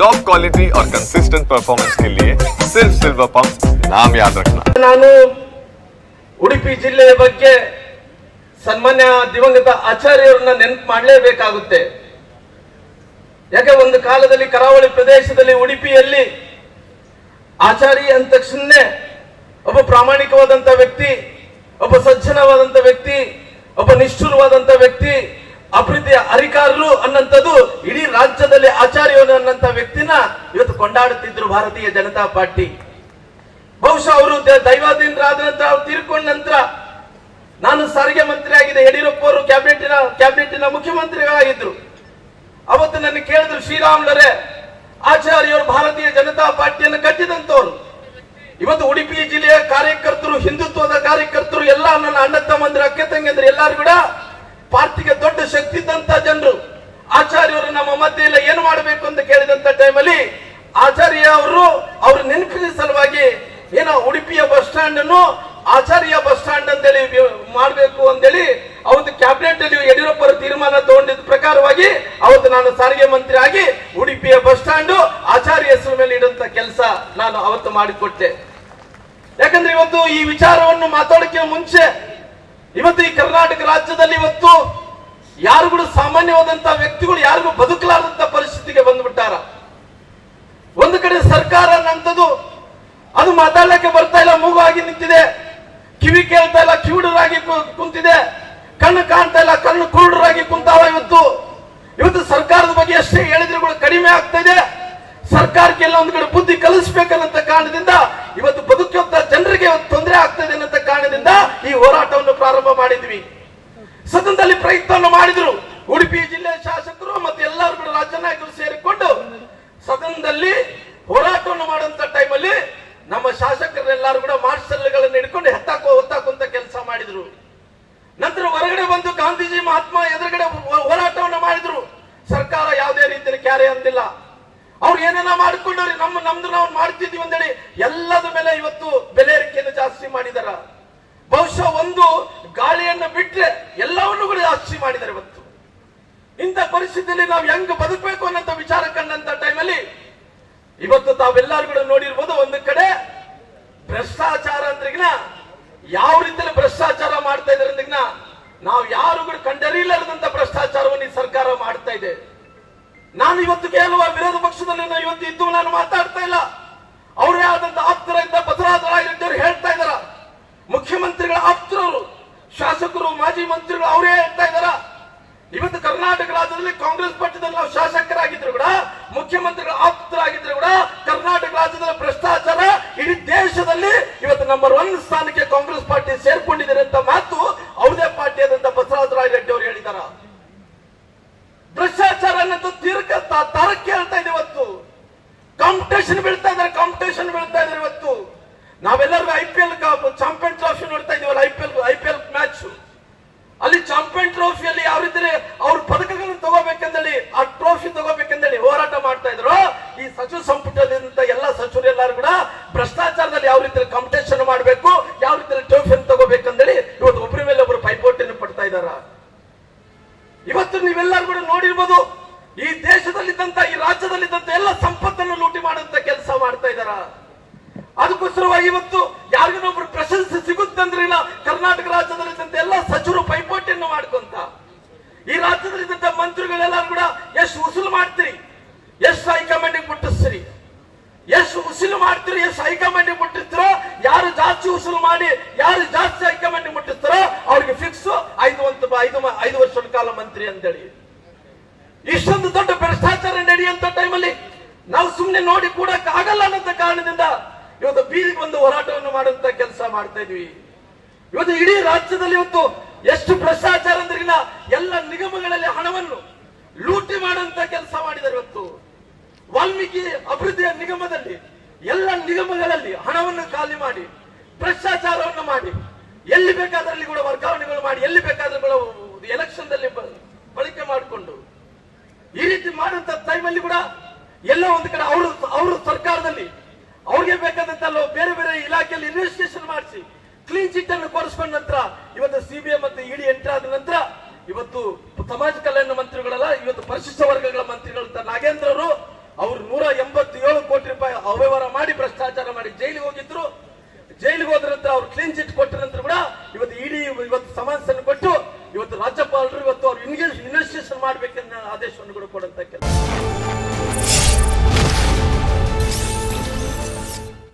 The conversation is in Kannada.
टॉप क्वालिटी और कंसिस्टेंट परफॉर्मेंस के लिए सिर्फ सिल्वर पंप नाम याद रखना। ನಾನು ಉಡುಪಿ ಜಿಲ್ಲೆಯ ಬಗ್ಗೆ ಸನ್ಮಾನ್ಯ ದಿವಂಗತ ಆಚಾರ್ಯರನ್ನ ನೆನಪು ಮಾಡಲೇಬೇಕಾಗುತ್ತೆ. ಯಾಕೆ ಒಂದು ಕಾಲದಲ್ಲಿ ಕರಾವಳಿ ಪ್ರದೇಶದಲ್ಲಿ ಉಡುಪಿಯಲ್ಲಿ ಆಚಾರ್ಯ ಅಂದ ತಕ್ಷಣ ಒಬ್ಬ ಪ್ರಾಮಾಣಿಕವಾದಂತ ವ್ಯಕ್ತಿ, ಒಬ್ಬ ಸಜ್ಜನವಾದಂತ ವ್ಯಕ್ತಿ, ಒಬ್ಬ ನಿಷ್ಠುರವಾದಂತ ವ್ಯಕ್ತಿ, ಅಭಿವೃದ್ಧಿಯ ಅಧಿಕಾರರು ಅನ್ನಂಥದ್ದು ಇಡೀ ರಾಜ್ಯದಲ್ಲಿ ಆಚಾರ್ಯರು ಅನ್ನಂತ ವ್ಯಕ್ತಿನ ಇವತ್ತು ಕೊಂಡಾಡುತ್ತಿದ್ರು ಭಾರತೀಯ ಜನತಾ ಪಾರ್ಟಿ. ಬಹುಶಃ ಅವರು ದೈವಾಧೀನರಾದ ನಂತರ ಅವ್ರು ತೀರ್ಕೊಂಡ ನಂತರ ನಾನು ಸಾರಿಗೆ ಮಂತ್ರಿ ಆಗಿದೆ, ಯಡಿಯೂರಪ್ಪ ಅವರು ಕ್ಯಾಬಿನೆಟ್ನ ಮುಖ್ಯಮಂತ್ರಿಗಳಾಗಿದ್ರು. ಅವತ್ತು ನನ್ನ ಕೇಳಿದ್ರು, ಶ್ರೀರಾಮುಲರೇ, ಆಚಾರ್ಯರು ಭಾರತೀಯ ಜನತಾ ಪಾರ್ಟಿಯನ್ನು ಕಟ್ಟಿದಂತವರು, ಇವತ್ತು ಉಡುಪಿ ಜಿಲ್ಲೆಯ ಕಾರ್ಯಕರ್ತರು, ಹಿಂದುತ್ವದ ಕಾರ್ಯಕರ್ತರು, ಎಲ್ಲ ನನ್ನ ಅಣ್ಣ ತಮ್ಮಂದ್ರು, ಅಕ್ಕ ತಂಗಿದ್ರು, ಎಲ್ಲರೂ ಕೂಡ ಪಾರ್ಟಿಗೆ ದೊಡ್ಡ ಶಕ್ತಿ ಇದ್ದಂತ ಜನರು. ಆಚಾರ್ಯರು ನಮ್ಮ ಮಧ್ಯೆ ಇಲ್ಲ, ಏನು ಮಾಡಬೇಕು ಅಂತ ಕೇಳಿದಂತ ಟೈಮಲ್ಲಿ ಆಚಾರ್ಯ ಅವರು ಅವ್ರ ನೆನಪಿನ ಸಲುವಾಗಿ ಏನೋ ಉಡುಪಿಯ ಬಸ್ ಸ್ಟ್ಯಾಂಡ್ ಅನ್ನು ಆಚಾರ್ಯ ಬಸ್ ಸ್ಟ್ಯಾಂಡ್ ಅಂತೇಳಿ ಮಾಡಬೇಕು ಅಂತೇಳಿ ಅವತ್ತು ಕ್ಯಾಬಿನೆಟ್ ಅಲ್ಲಿ ಯಡಿಯೂರಪ್ಪ ತೀರ್ಮಾನ ತಗೊಂಡಿದ್ದ ಪ್ರಕಾರವಾಗಿ ಅವತ್ತು ನಾನು ಸಾರಿಗೆ ಮಂತ್ರಿ ಆಗಿ ಉಡುಪಿಯ ಬಸ್ ಸ್ಟ್ಯಾಂಡ್ ಆಚಾರ್ಯ ಹೆಸರು ಮೇಲೆ ಇಡುವಂತ ಕೆಲಸ ನಾನು ಅವತ್ತು ಮಾಡಿಕೊಟ್ಟೆ. ಯಾಕಂದ್ರೆ ಇವತ್ತು ಈ ವಿಚಾರವನ್ನು ಮಾತಾಡೋಕೆ ಮುಂಚೆ ಇವತ್ತು ಈ ಕರ್ನಾಟಕ ರಾಜ್ಯದಲ್ಲಿ ಇವತ್ತು ಯಾರು ಕೂಡ ಸಾಮಾನ್ಯವಾದಂತ ವ್ಯಕ್ತಿಗಳು ಯಾರಿಗೂ ಬದುಕಲಾರದಂತ ಪರಿಸ್ಥಿತಿಗೆ ಬಂದ್ಬಿಟ್ಟಾರ. ಒಂದು ಕಡೆ ಸರ್ಕಾರ ಅನ್ನಂಥದ್ದು ಅದು ಮಾತಾಡ್ಲಿಕ್ಕೆ ಬರ್ತಾ ಇಲ್ಲ, ಮೂಗಾಗಿ ನಿಂತಿದೆ, ಕಿವಿ ಕೇಳ್ತಾ ಇಲ್ಲ, ಕಿವುಡರಾಗಿ ಕುಂತಿದೆ, ಕಣ್ಣು ಕಾಣ್ತಾ ಇಲ್ಲ, ಕಣ್ಣು ಕುರುಡರಾಗಿ ಕುಂತಾವ. ಇವತ್ತು ಸರ್ಕಾರದ ಬಗ್ಗೆ ಎಷ್ಟೇ ಹೇಳಿದ್ರು ಕೂಡ ಕಡಿಮೆ ಆಗ್ತಾ ಇದೆ. ಸರ್ಕಾರಕ್ಕೆಲ್ಲ ಒಂದು ಕಡೆ ಬುದ್ಧಿ ಕಲಿಸ್ಬೇಕನ್ನಂತ ಕಾರಣದಿಂದ ಇವತ್ತು ಬದುಕುವಂತ ಜನರಿಗೆ ತೊಂದರೆ ಆಗ್ತಾ ಇದೆ ಅನ್ನೋ ಕಾರಣದಿಂದ ಈ ಹೋರಾಟವನ್ನು ಪ್ರಾರಂಭ ಮಾಡಿದ್ವಿ. ಸದನದಲ್ಲಿ ಪ್ರಯತ್ನವನ್ನು ಮಾಡಿದ್ರು ಉಡುಪಿ ಜಿಲ್ಲೆಯ ಶಾಸಕರು ಮತ್ತೆ ಎಲ್ಲರೂ ಕೂಡ ರಾಜ್ಯ ನಾಯಕರು ಸೇರಿಕೊಂಡು ಸದನದಲ್ಲಿ ಹೋರಾಟವನ್ನು ಮಾಡುವಂತ ಟೈಮಲ್ಲಿ ನಮ್ಮ ಶಾಸಕರೆಲ್ಲರೂ ಕೂಡ ಮಾರ್ಷಲ್ಗಳನ್ನು ಹಿಡ್ಕೊಂಡು ಹೊತ್ತಾಕುವಂತ ಕೆಲಸ ಮಾಡಿದ್ರು. ನಂತರ ಹೊರಗಡೆ ಬಂದು ಗಾಂಧೀಜಿ ಮಹಾತ್ಮ ಎದುರುಗಡೆ ಹೋರಾಟವನ್ನು ಮಾಡಿದ್ರು. ಸರ್ಕಾರ ಯಾವುದೇ ರೀತಿಯಲ್ಲಿ ಕ್ಯಾರೆ ಅಂದಿಲ್ಲ. ಅವ್ರು ಏನೇನ ಮಾಡಿಕೊಂಡ್ರಿ, ನಮ್ದು ನಾವು ಮಾಡ್ತಿದ್ವಿ ಅಂದೇಳಿ ಎಲ್ಲದ ಮೇಲೆ ಇವತ್ತು ಬೆಲೆ ಏರಿಕೆಯನ್ನು ಜಾಸ್ತಿ ಮಾಡಿದಾರ. ಬಹುಶಃ ಒಂದು ಗಾಳಿಯನ್ನು ಬಿಟ್ರೆ ಎಲ್ಲವನ್ನು ಕೂಡ ಜಾಸ್ತಿ ಮಾಡಿದ್ದಾರೆ. ಇಂಥ ಪರಿಸ್ಥಿತಿಯಲ್ಲಿ ನಾವು ಹೆಂಗ್ ಬದುಕಬೇಕು ಅನ್ನೋ ವಿಚಾರ ಕಂಡಂತ ಟೈಮಲ್ಲಿ ಇವತ್ತು ತಾವೆಲ್ಲರೂ ಕೂಡ ನೋಡಿರ್ಬೋದು, ಒಂದು ಕಡೆ ಭ್ರಷ್ಟಾಚಾರ ಅಂದ್ರಿಗಿನ ಯಾವ ರೀತಿಯಲ್ಲಿ ಭ್ರಷ್ಟಾಚಾರ ಮಾಡ್ತಾ ಇದ್ದಾರೆ ಅಂದ್ರಿಗಿನ ನಾವು ಯಾರು ಕೂಡ ಕಂಡರಿಲಾರದಂತ ಭ್ರಷ್ಟಾಚಾರವನ್ನು ಈ ಸರ್ಕಾರ ಮಾಡ್ತಾ ಇದೆ. ನಾನು ಇವತ್ತು ಕೇಳುವ ವಿರೋಧ ಪಕ್ಷದಲ್ಲಿ ಇವತ್ತು ಇದ್ದು ನಾನು ಮಾತಾಡ್ತಾ ಇಲ್ಲ. ಅವರೇ ಆದಂತ ಆಪ್ತರಾಗಿದ್ದ ಬಸವರಾಜ ರಾಯರೆಡ್ಡಿ ಹೇಳ್ತಾ ಇದಾರ, ಮುಖ್ಯಮಂತ್ರಿಗಳ ಆಪ್ತರವರು, ಶಾಸಕರು, ಮಾಜಿ ಮಂತ್ರಿಗಳು ಅವರೇ ಹೇಳ್ತಾ ಇದಾರ. ಇವತ್ತು ಕರ್ನಾಟಕ ರಾಜ್ಯದಲ್ಲಿ ಕಾಂಗ್ರೆಸ್ ಪಕ್ಷದಲ್ಲಿ ನಾವು ಶಾಸಕರಾಗಿದ್ರು ಕೂಡ, ಮುಖ್ಯಮಂತ್ರಿಗಳ ಆಪ್ತರಾಗಿದ್ರು ಕೂಡ ಕರ್ನಾಟಕ ರಾಜ್ಯದಲ್ಲಿ ಭ್ರಷ್ಟಾಚಾರ ಇಡೀ ದೇಶದಲ್ಲಿ ಇವತ್ತು ನಂಬರ್ 1 ಸ್ಥಾನಕ್ಕೆ ಕಾಂಗ್ರೆಸ್ ಪಾರ್ಟಿ ಸೇರ್ಕೊಂಡಿದ್ದಾರೆ ಅಂತ ಮಾತು ಅವ್ರದೇ ಪಾರ್ಟಿ ಆದಂತ ಬಸವರಾಜ ರಾಯರೆಡ್ಡಿ ಅವರು ಹೇಳಿದಾರ. ಭ್ರಷ್ಟಾಚಾರ ಅನ್ನೋದು ತಾರಕ್ಕೆ ಹೇಳ್ತಾ ಇದೆ. ಇವತ್ತು ಕಾಂಪಿಟೇಷನ್ ಬೀಳ್ತಾ ಇದ್ದಾರೆ. ಇವತ್ತು ನಾವೆಲ್ಲರಿಗೂ IPL ಚಾಂಪಿಯನ್ ಟ್ರೋಫಿ ನೋಡ್ತಾ ಇದೀವಲ್ಲ, ಐಪಿಎಲ್ ಮ್ಯಾಚ್, ಅಲ್ಲಿ ಚಾಂಪಿಯನ್ ಟ್ರೋಫಿಯಲ್ಲಿ ಯಾವ ರೀತಿ ಅವ್ರ ಪದಕಗಳನ್ನು ತಗೋಬೇಕೆಂದೇಳಿ, ಆ ಟ್ರೋಫಿ ತಗೋಬೇಕೆಂದೇಳಿ ಹೋರಾಟ ಮಾಡ್ತಾ ಇದ್ರು. ಈ ಸಚಿವ ಸಂಪುಟದಿಂದ ಎಲ್ಲ ಸಚಿವರು ಎಲ್ಲರೂ ಕೂಡ ಭ್ರಷ್ಟಾಚಾರದಲ್ಲಿ ಯಾವ ರೀತಿ ಕಾಂಪಿಟೇಷನ್ ಮಾಡಬೇಕು, ಯಾವ ರೀತಿ ಟ್ರೋಫಿಯನ್ನು ತಗೋಬೇಕಂದೇಳಿ ಇವತ್ತು ಒಬ್ಬರ ಮೇಲೆ ಒಬ್ಬರು ಪೈಪೋಟಿಯನ್ನು ಪಡ್ತಾ ಇದ್ದಾರ. ಇವತ್ತು ನೀವೆಲ್ಲರೂ ಕೂಡ ನೋಡಿರ್ಬೋದು, ಈ ದೇಶದಲ್ಲಿದ್ದಂತ, ಈ ರಾಜ್ಯದಲ್ಲಿದ್ದಂತ ಎಲ್ಲ ಸಂಪತ್ತನ್ನು ಲೂಟಿ ಮಾಡುವಂತ ಕೆಲಸ ಮಾಡ್ತಾ ಇದ್ದಾರ. ಅದಕ್ಕೋಸ್ಕರವಾಗಿ ಇವತ್ತು ಯಾರಿಗೊಬ್ಬರು ಪ್ರಶಂಸೆ ಸಿಗುತ್ತಂದ್ರೆ ಇಲ್ಲ, ಕರ್ನಾಟಕ ರಾಜ್ಯದಲ್ಲಿದ್ದಂತ ಎಲ್ಲ ಸಚಿವರು ಪೈಪೋಟಿಯನ್ನು ಮಾಡ್ಕೊಂತ, ಈ ರಾಜ್ಯದಲ್ಲಿದ್ದಂತ ಮಂತ್ರಿಗಳೆಲ್ಲರೂ ಕೂಡ ಎಷ್ಟು ಉಸುಲು ಮಾಡ್ತೀರಿ, ಎಷ್ಟು ಹೈಕಮಾಂಡಿಗೆ ಮುಟ್ಟಿಸ್ತೀರಿ, ಎಷ್ಟು ಉಸುಲು ಮಾಡ್ತೀರಿ, ಎಷ್ಟು ಹೈಕಮಾಂಡಿಗೆ ಮುಟ್ಟಿಸ್ತಾರೋ, ಯಾರು ಜಾಸ್ತಿ ಉಸುಲು ಮಾಡಿ ಯಾರು ಜಾಸ್ತಿ ಹೈಕಮಾಂಡಿಗೆ ಮುಟ್ಟಿಸ್ತಾರೋ ಅವ್ರಿಗೆ ಫಿಕ್ಸ್ 5 ವರ್ಷದ ಕಾಲ ಮಂತ್ರಿ ಅಂತೇಳಿ. ಇಷ್ಟೊಂದು ದೊಡ್ಡ ಭ್ರಷ್ಟಾಚಾರ ನಡೆಯುವಂತ ಟೈಮಲ್ಲಿ ನಾವು ಸುಮ್ಮನೆ ನೋಡಿ ಕೂಡಕ್ ಆಗಲ್ಲ ಅನ್ನೋ ಕಾರಣದಿಂದ ಇವತ್ತು ಬೀದಿಗೆ ಬಂದು ಹೋರಾಟವನ್ನು ಮಾಡುವಂತ ಕೆಲಸ ಮಾಡ್ತಾ ಇದ್ವಿ. ಇವತ್ತು ಇಡೀ ರಾಜ್ಯದಲ್ಲಿ ಇವತ್ತು ಎಷ್ಟು ಭ್ರಷ್ಟಾಚಾರ ಅಂದ್ರಿಗಿನ ಎಲ್ಲ ನಿಗಮಗಳಲ್ಲಿ ಹಣವನ್ನು ಲೂಟಿ ಮಾಡುವಂತ ಕೆಲಸ ಮಾಡಿದ್ದಾರೆ. ಇವತ್ತು ವಾಲ್ಮೀಕಿ ಅಭಿವೃದ್ಧಿಯ ನಿಗಮದಲ್ಲಿ ಎಲ್ಲ ನಿಗಮಗಳಲ್ಲಿ ಹಣವನ್ನು ಖಾಲಿ ಮಾಡಿ, ಭ್ರಷ್ಟಾಚಾರವನ್ನು ಮಾಡಿ, ಎಲ್ಲಿ ಬೇಕಾದ್ರಲ್ಲಿ ಕೂಡ ವರ್ಗಾವಣೆಗಳು ಮಾಡಿ, ಎಲ್ಲಿ ಬೇಕಾದ್ರೂ ಕೂಡ ಎಲೆಕ್ಷನ್ ದಲ್ಲಿ ಬಳಕೆ ಮಾಡಿಕೊಂಡು ಈ ರೀತಿ ಮಾಡುವಂತ ಟೈಮಲ್ಲಿ ಕೂಡ ಎಲ್ಲ ಒಂದು ಕಡೆ ಅವರು ಸರ್ಕಾರದಲ್ಲಿ ಅವ್ರಿಗೆ ಬೇಕಾದಂತ ಬೇರೆ ಬೇರೆ ಇಲಾಖೆಯಲ್ಲಿ ಇನ್ವೆಸ್ಟಿಗೇಷನ್ ಮಾಡಿಸಿ ಕ್ಲೀನ್ ಚಿಟ್ ಅನ್ನು ಕೊಡಿಸ್ಕೊಂಡ ನಂತರ ಇವತ್ತು CBI ಮತ್ತು ED ಎಂಟ್ರಿ ಆದ ನಂತರ ಇವತ್ತು ಸಮಾಜ ಕಲ್ಯಾಣ ಮಂತ್ರಿಗಳಲ್ಲ, ಇವತ್ತು ಪರಿಶಿಷ್ಟ ವರ್ಗಗಳ ಮಂತ್ರಿಗಳಂತ ನಾಗೇಂದ್ರ ಅವರು ಅವರು 187 ಕೋಟಿ ರೂಪಾಯಿ ಅವ್ಯವಹಾರ ಮಾಡಿ ಭ್ರಷ್ಟಾಚಾರ ಮಾಡಿ ಜೈಲಿಗೆ ಹೋಗಿದ್ರು. ಜೈಲಿಗೆ ಹೋದ ನಂತರ ಅವ್ರು ಕ್ಲೀನ್ ಚಿಟ್ ಕೊಟ್ಟ ನಂತರ ಕೂಡ ಇವತ್ತು ಇಡಿ ಇವತ್ತು ಸಮನ್ಸನ್ನು ಕೊಟ್ಟು ಇವತ್ತು ರಾಜ್ಯಪಾಲರು ಇವತ್ತು ಅವ್ರು ಇನ್ವೆಸ್ಟಿಗೇಷನ್ ಮಾಡ್ಬೇಕೆನ್ನ ಆದೇಶವನ್ನು ಕೂಡ ಕೊಡುವಂತ ಕೆಲಸ.